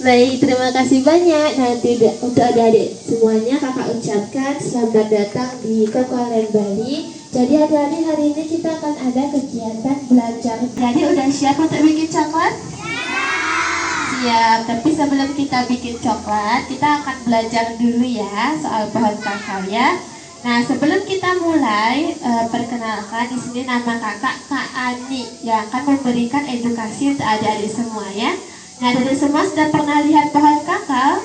Baik, terima kasih banyak. Nanti untuk adik-adik semuanya kakak ucapkan selamat datang di Kekuatan Bali. Jadi adik-adik hari ini kita akan ada kegiatan belajar. Jadi udah siap untuk bikin coklat? Siap, tapi sebelum kita bikin coklat, kita akan belajar dulu ya soal pohon kakao ya. Nah, sebelum kita mulai, perkenalkan di sini nama kakak Kak Ani yang akan memberikan edukasi untuk adik-adik semua ya. Nah, dari semua sudah pernah lihat pohon kakao?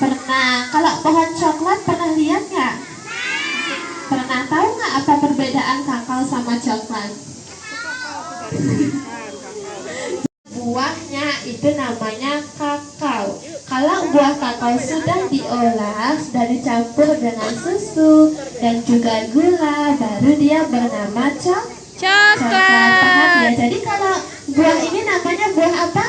Pernah. Kalau pohon coklat pernah lihat nggak? Pernah. Tahu nggak apa perbedaan kakao sama coklat? Buahnya itu namanya kakao. Kalau buah kakao sudah diolah, sudah dicampur dengan susu dan juga gula, baru dia bernama coklat. Paham ya? Jadi kalau buah ini namanya buah apa?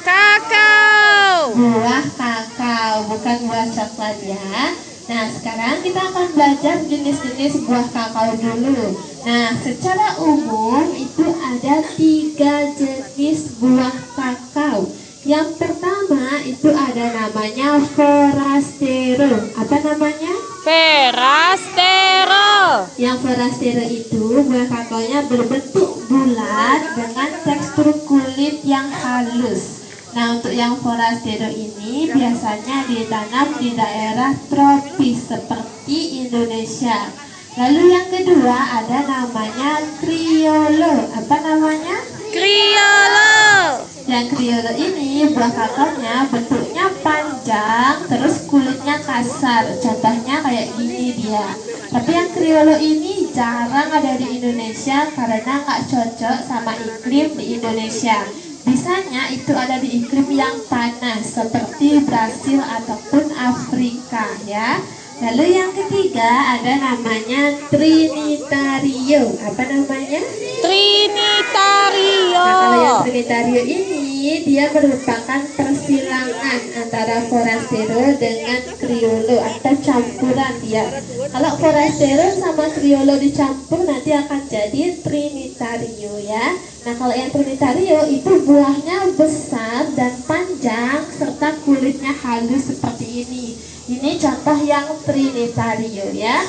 Kakao. Buah kakao, bukan buah coklat ya. Nah, sekarang kita akan belajar jenis-jenis buah kakao dulu. Nah, secara umum itu ada 3 jenis buah kakao. Yang pertama itu ada namanya Forastero. Apa namanya? Forastero. Yang Forastero itu buah kakaonya berbentuk bulat dengan tekstur kulit yang halus. Nah, untuk yang Forastero ini biasanya ditanam di daerah tropis seperti Indonesia. Lalu yang kedua ada namanya Criollo. Apa namanya? Criollo. Yang Criollo ini buah kakaonya bentuknya panjang, terus kulitnya kasar. Contohnya kayak gini dia. Tapi yang Criollo ini jarang ada di Indonesia karena nggak cocok sama iklim di Indonesia. Biasanya itu ada di iklim yang panas seperti Brasil ataupun Afrika ya. Lalu yang ketiga ada namanya Trinitario. Apa namanya? Trinitario. Nah, kalau yang Trinitario ini dia merupakan persilangan antara Forastero dengan Criollo atau campuran dia. Kalau Forastero sama Criollo dicampur nanti akan jadi Trinitario ya. Nah, kalau yang Trinitario itu buahnya besar dan panjang serta kulitnya halus seperti ini. Ini contoh yang Trinitario ya.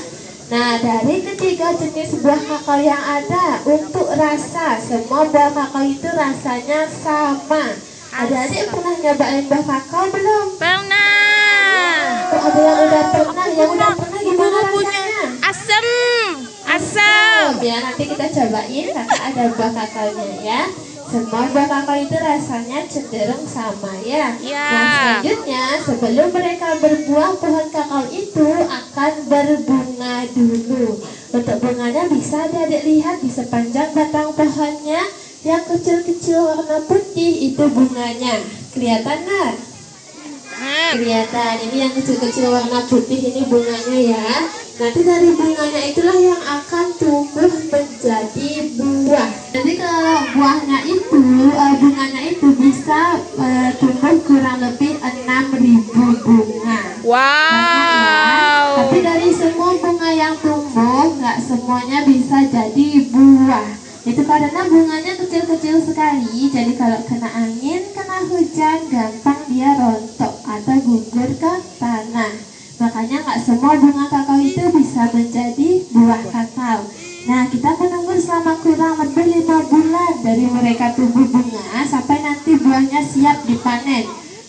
Nah, dari ketiga jenis buah kakao yang ada, untuk rasa, semua buah kakao itu rasanya sama. Adik-adik pernah nyobain buah kakao belum? Pernah. Oh, ada yang udah pernah, gimana rasanya? Asam. Asam. Ya, nanti kita cobain, kakak ada buah kakaonya ya. Semua buah kakao itu rasanya cenderung sama ya. Ya. Nah, selanjutnya sebelum mereka berbuah, pohon kakao itu akan berbunga dulu. Untuk bunganya bisa adik lihat di sepanjang batang pohonnya. Yang kecil-kecil warna putih itu bunganya. Kelihatan nggak? Kelihatan, ini yang kecil-kecil warna putih ini bunganya ya. Nanti dari bunganya itulah yang akan tumbuh menjadi buah. Jadi kalau buahnya itu, bunganya itu bisa tumbuh kurang lebih 6.000 bunga. Wow. Ya. Tapi dari semua bunga yang tumbuh, nggak semuanya bisa jadi buah. Itu karena bunganya kecil-kecil sekali, jadi kalau kena angin, kena hujan, gampang dia rontok atau gugur ke tanah. Makanya nggak semua bunga kakao itu bisa menjadi buah kakao. Nah, kita menunggu selama kurang lebih 5 bulan dari mereka tumbuh bunga sampai nanti buahnya siap dipanen.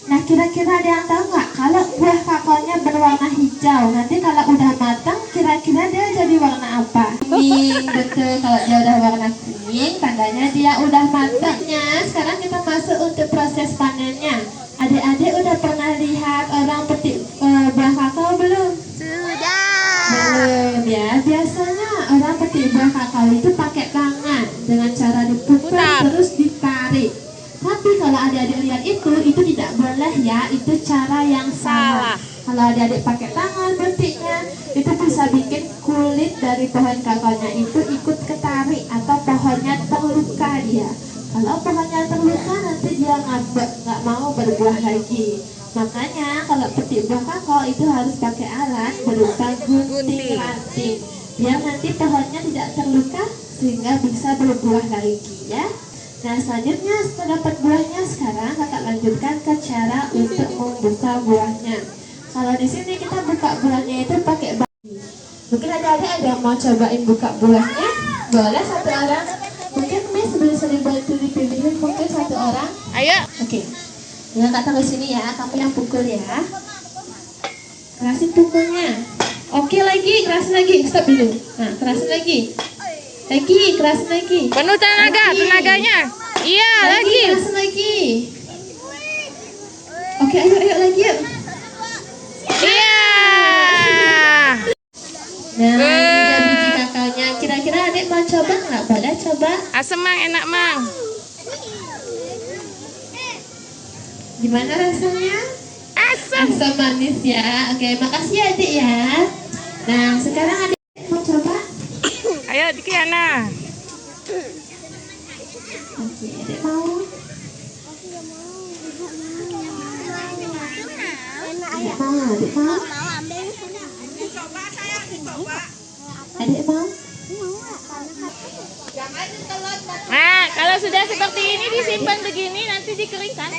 Nah, kira-kira ada yang tahu nggak kalau buah kakaonya berwarna hijau, nanti kalau udah matang kira-kira dia jadi warna apa? Kuning, betul. Kalau dia udah warna kuning, tandanya dia udah matangnya. Sekarang kita masuk untuk proses panennya. Adik-adik udah pernah lihat orang petik buah kakao belum? Sudah. Belum ya. Biasanya orang petik buah kakao itu pakai tangan dengan cara diputar terus ditarik. Tapi kalau adik-adik lihat itu tidak boleh ya, itu cara yang salah. Kalau adik-adik pakai tangan petiknya, itu bisa bikin kulit dari pohon kakaonya itu ikut ketarik atau pohonnya terluka dia. Kalau pohonnya terluka nanti dia nggak mau berbuah lagi. Makanya kalau petik buah kakao itu harus pakai alat berupa gunting ranting, biar nanti pohonnya tidak terluka sehingga bisa berbuah lagi ya. Nah, selanjutnya setelah dapat buahnya, sekarang kakak lanjutkan ke cara untuk membuka buahnya. Kalau di sini kita buka buahnya itu pakai baki. Mungkin ada yang mau cobain buka buahnya? Boleh satu orang? Mungkin Miss boleh bantu dipilihin mungkin satu orang? Ayo. Oke. Ya, kak taruh sini ya, kamu yang pukul ya. Kerasin pukulnya. Oke, lagi, kerasin lagi. Stop dulu. Nah, kerasin lagi. Lagi, kerasin lagi. Penuh tenaganya. Iya, lagi. Kerasin lagi. Oke, ayo lagi yuk. Iya. Nah, ini udah biji kakaonya. Kira-kira adik mau coba nggak? Boleh coba. Asam mang, enak mang. Gimana rasanya? Asam. Asam manis ya. Oke, makasih ya adik ya. Nah, sekarang adik mau coba? Ayo Dikiana. Oke, adik mau. Adik mau. Adik mau. Nah, kalau sudah seperti ini disimpan begini nanti dikeringkan.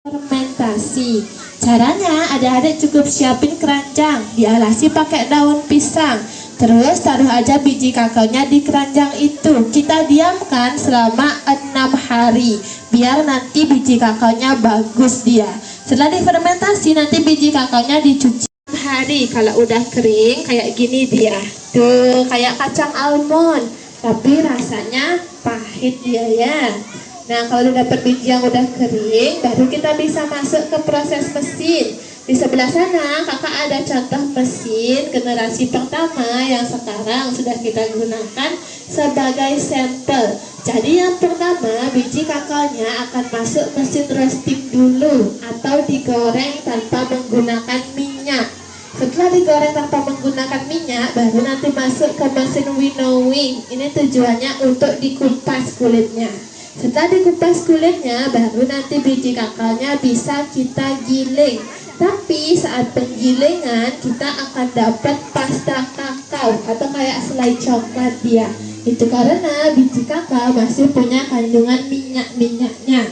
Fermentasi. Caranya adik-adik cukup siapin keranjang, dialasi pakai daun pisang. Terus taruh aja biji kakaonya di keranjang itu. Kita diamkan selama 6 hari biar nanti biji kakaonya bagus dia. Setelah difermentasi nanti biji kakaonya dicuci 6 hari. Kalau udah kering kayak gini dia. Tuh, kayak kacang almond. Tapi rasanya pahit dia ya. Nah, kalau udah dapat biji yang udah kering, baru kita bisa masuk ke proses mesin. Di sebelah sana kakak ada contoh mesin generasi pertama yang sekarang sudah kita gunakan sebagai sampel. Jadi yang pertama, biji kakaonya akan masuk mesin roasting dulu atau digoreng tanpa menggunakan minyak. Setelah digoreng tanpa menggunakan minyak, baru nanti masuk ke mesin winnowing. Ini tujuannya untuk dikupas kulitnya. Setelah dikupas kulitnya, baru nanti biji kakaonya bisa kita giling. Tapi saat penggilingan kita akan dapat pasta kakao atau kayak selai coklat dia. Itu karena biji kakao masih punya kandungan minyak-minyaknya.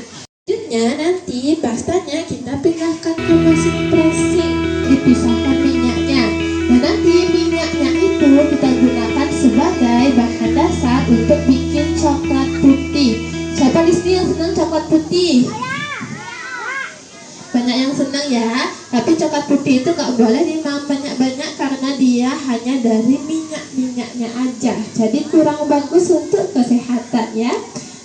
Selanjutnya nanti pastanya kita pindahkan ke mesin pressing, dipisahkan minyaknya. Dan nanti minyaknya itu ya. Tapi coklat putih itu gak boleh dimakan banyak-banyak karena dia hanya dari minyaknya aja. Jadi kurang bagus untuk kesehatan ya.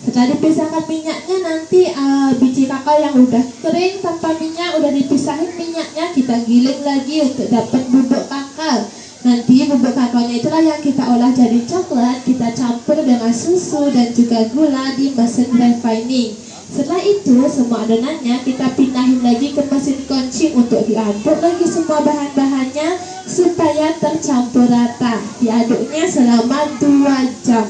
Setelah dipisahkan minyaknya, nanti biji kakao yang udah kering tanpa minyak udah dipisahin minyaknya, kita giling lagi untuk dapat bubuk kakao. Nanti bubuk kakaonya itulah yang kita olah jadi coklat, kita campur dengan susu dan juga gula di mesin refining. Setelah itu semua adonannya kita pindahin lagi ke mesin koncing untuk diaduk lagi semua bahan-bahannya supaya tercampur rata. Diaduknya selama 2 jam.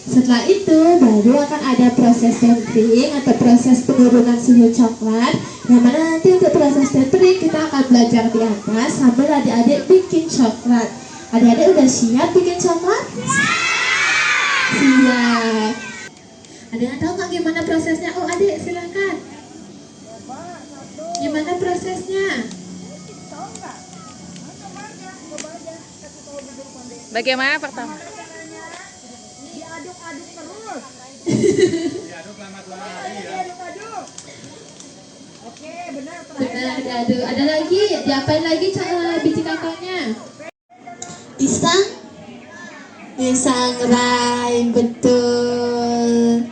Setelah itu baru akan ada proses tempering atau proses penurunan suhu coklat, yang mana nanti untuk proses tempering kita akan belajar di atas sambil adik-adik bikin coklat. Adik-adik udah siap bikin coklat? Siap. Ada yang tahu nggak gimana prosesnya? Oh adik silakan. Gimana prosesnya? Bagaimana pertama? Diaduk-aduk terus. Diaduk lama 2 hari ya. Diaduk-aduk. Oke, benar. Benar diaduk. Ada lagi? Diapain lagi biji kakaonya? Disangrai, betul.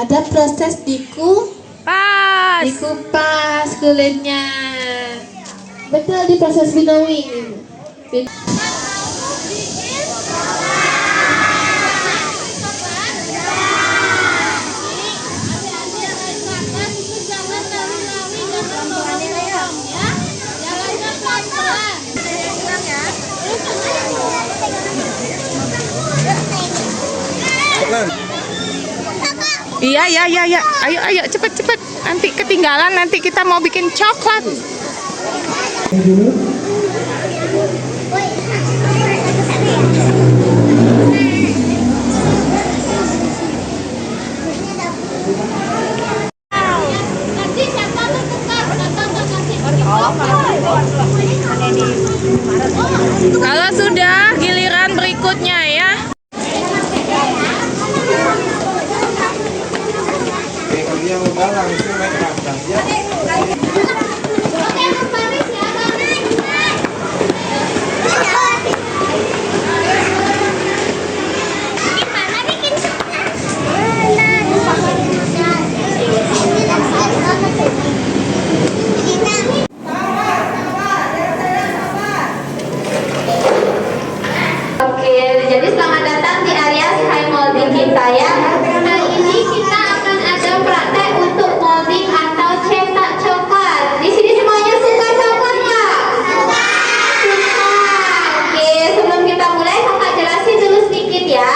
Ada proses Pas. dikupas kulitnya. Betul, di proses winnowing. Iya. Ayo, cepet. Nanti ketinggalan, nanti kita mau bikin coklat. Kalau sudah, giliran berikutnya ya. Yang udah langsung naik ke atas ya. Oke, jadi selamat datang di area Sky Molding kita ya. Kali ini kita akan ada praktek untuk molding atau cetak coklat. Di sini semuanya suka coklat nggak? Suka. Oke, sebelum kita mulai kakak jelasin dulu sedikit ya.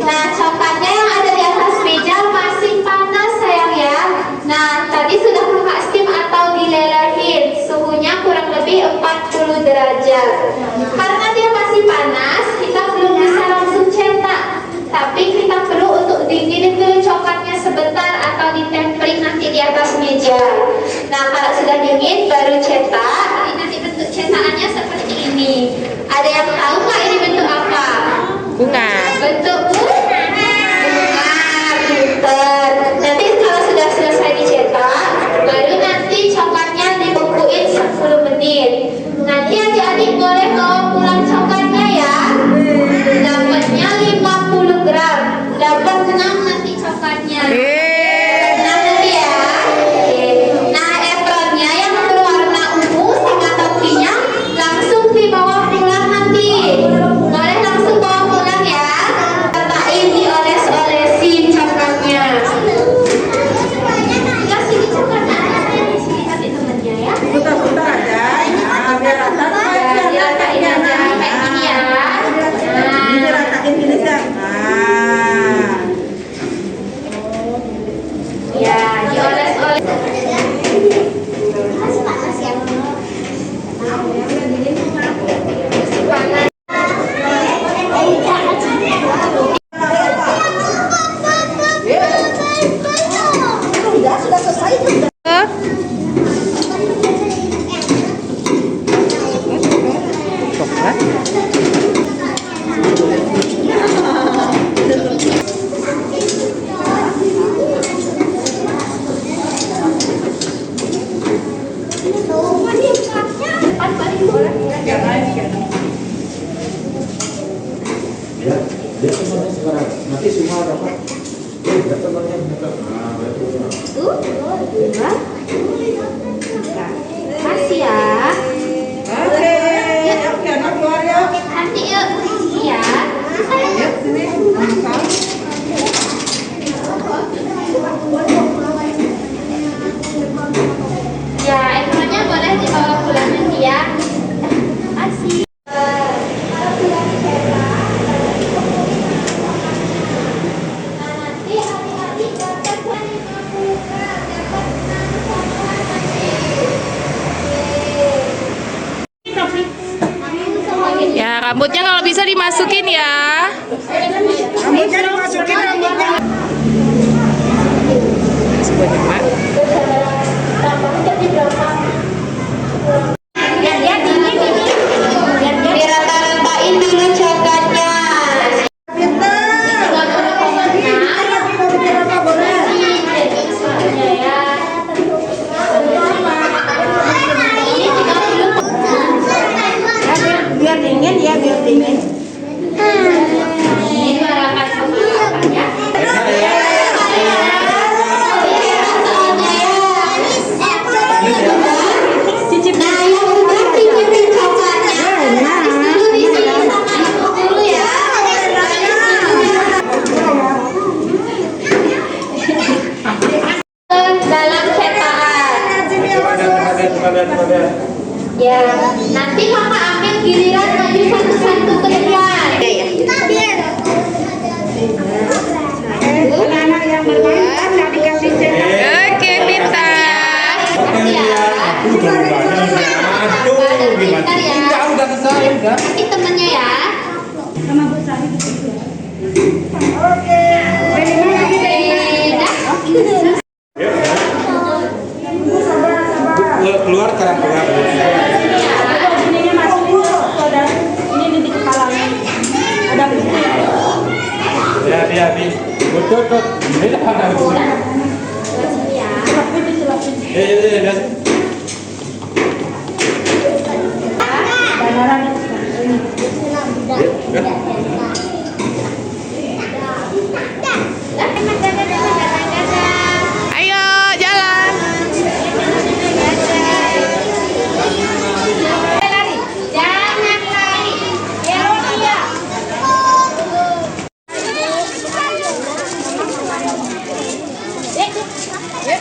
Nah, coklatnya yang ada di atas meja masih panas sayang ya. Nah, tadi sudah kakak steam atau dilelehin. Suhunya kurang lebih 40 derajat. Karena dia masih panas, kita belum bisa langsung cetak. Tapi kita perlu untuk dinginin dulu coklatnya sebentar atau ditempering nanti di atas meja. Nah, kalau sudah dingin baru cetak. Ini nanti bentuk cetakannya seperti ini. Ada yang tahu nggak ini bentuk apa? Bunga. Bentuk bunga, pinter. Nanti kalau sudah selesai dicetak, baru nanti coklatnya dibekuin 10 menit. Nanti adik-adik boleh bawa pulang coklatnya ya. Dapatnya 50 gram. Dapat 6 nanti coklatnya. Nah nanti ya. Oke. Nah apronnya yang berwarna ungu sama topinya langsung dibawa pulang nanti. Boleh langsung bawa pulang ya. Letakkan dioles-olesin coklatnya. Kasih di coklatnya. Di sini kasih temannya ya. Putar-putar aja. Nah, biar rata. Diratakin aja kayak gini ya. Ini diratakin gini sih. Nah. Ya, dioles-oles. Panas. Sudah selesai. Coklat. Ya, dia temannya sekarang. Nanti semua dapat. Dia temannya dapat. Makasih ya. Oke, oke, anak keluar yuk. Nanti yuk. Iya. Yuk, sini. Masuk. Ya, ekornya boleh dibawa pulang nanti ya. Makasih. Nanti hari-hari dapat Ya, rambutnya kalau bisa dimasukin ya. Rambutnya dimasukin rambutnya. Biar dia dingin ini. Biar dia dirata-ratain dulu coklatnya. Pintar. Lagi mau bikin apa boleh? Biar dingin ya, biar dingin. Cicip pinjemin coklatnya. Dulu ya. Dalam cetakan. Ya, nanti mama ambil giliran maju satu-satu ke depan. Anak-anak yang bermanfaat yang dikasih cetak. Oke, pintar. Aduh, Pintar ya. udah selesai, udah. Ini temennya ya. Oke. Dari mana kita? Keluar sekarang keluar. Ininya masuk dulu, saudara. Ini di kepalanya. Ada putih. Ya, betul. Ini dah harus. Ya. Ayo, jalan. Jangan lari. Ya, dia. Yeah.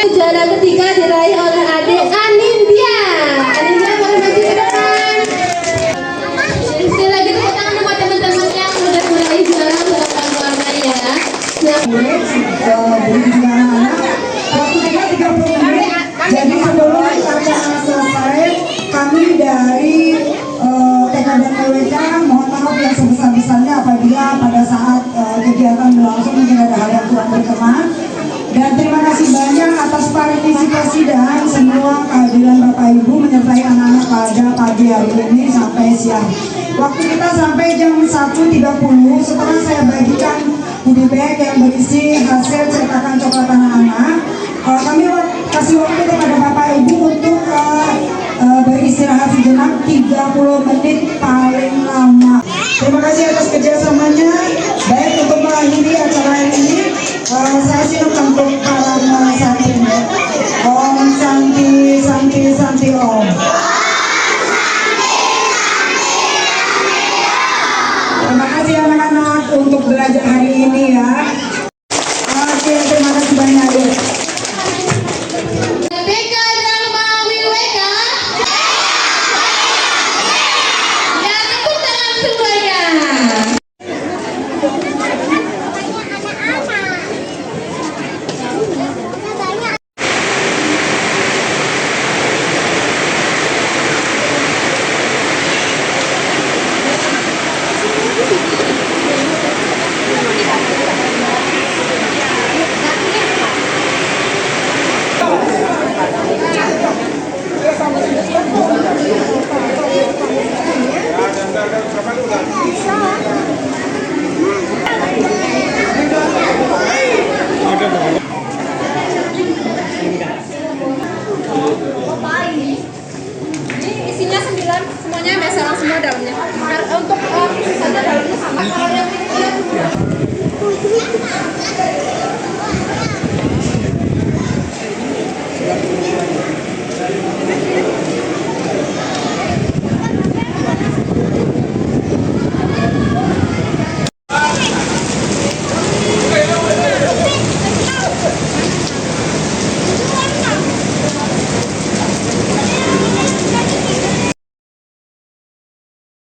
Juara ketiga diraih oleh adik Anindya. Anindya boleh dari TK dan TWK, mohon maaf yang sebesar-besarnya apabila pada saat kegiatan berlangsung mungkin ada hal yang kurang berkenan. Dan terima kasih banyak atas partisipasi dan semua kehadiran Bapak Ibu menyertai anak-anak pada pagi hari ini sampai siang. Waktu kita sampai jam 1.30. Setelah saya bagikan goodie bag yang berisi hasil cetakan coklat anak-anak, kami kasih waktu kepada Bapak Ibu untuk beristirahat sejenak 30 menit paling